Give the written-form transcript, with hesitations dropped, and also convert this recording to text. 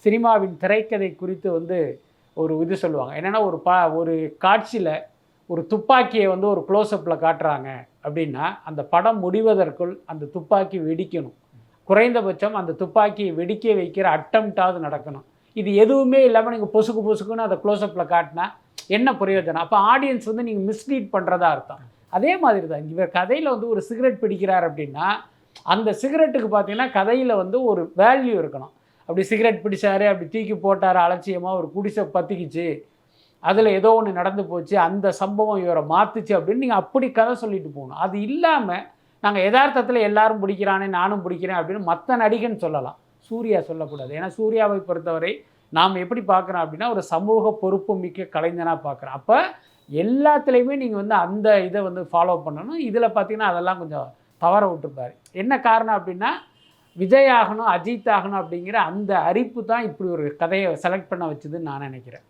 சினிமாவின் திரைக்கதை குறித்து வந்து ஒரு இது சொல்லுவாங்க. என்னென்னா ஒரு காட்சியில் ஒரு துப்பாக்கியை வந்து ஒரு க்ளோஸ்அப்பில் காட்டுறாங்க அப்படின்னா அந்த படம் முடிவதற்குள் அந்த துப்பாக்கி வெடிக்கணும். குறைந்தபட்சம் அந்த துப்பாக்கியை வெடிக்க வைக்கிற அட்டம்ப்டாவது நடக்கணும். இது எதுவுமே இல்லாமல் நீங்கள் பொசுக்கு பொசுக்குன்னு அதை க்ளோஸ்அப்பில் காட்டினா என்ன பிரயோஜனம்? அப்போ ஆடியன்ஸ் வந்து நீங்கள் மிஸ்லீட் பண்ணுறதா அர்த்தம். அதே மாதிரி தான் இவர் கதையில் வந்து ஒரு சிகரெட் பிடிக்கிறார் அப்படின்னா அந்த சிகரெட்டுக்கு பார்த்தீங்கன்னா கதையில் வந்து ஒரு வேல்யூ இருக்கணும். அப்படி சிகரெட் பிடிச்சாரு, அப்படி தூக்கி போட்டார் அலட்சியமாக, ஒரு குடிசை பற்றிக்கிச்சு, அதில் ஏதோ ஒன்று நடந்து போச்சு, அந்த சம்பவம் இவரை மாற்றுச்சு அப்படின்னு நீங்கள் அப்படி கதை சொல்லிட்டு போகணும். அது இல்லாமல் நாங்கள் யதார்த்தத்தில் எல்லாரும் பிடிக்கிறானே நானும் பிடிக்கிறேன் அப்படின்னு மற்ற நடிகன் சொல்லலாம், சூர்யா சொல்லக்கூடாது. ஏன்னா சூர்யாவை பொறுத்தவரை நாம் எப்படி பார்க்குறோம் அப்படின்னா ஒரு சமூக பொறுப்பு மிக்க கலைஞனாக பார்க்குறோம். அப்போ எல்லாத்துலேயுமே நீங்கள் வந்து அந்த இதை வந்து ஃபாலோ பண்ணணும். இதில் பார்த்தீங்கன்னா அதெல்லாம் கொஞ்சம் தவற விட்டுருப்பார். என்ன காரணம் அப்படின்னா விஜய் ஆகணும், அஜித் ஆகணும் அப்படிங்கிற அந்த அரிப்பு தான் இப்படி ஒரு கதையை செலக்ட் பண்ண வச்சுதுன்னு நான் நினைக்கிறேன்.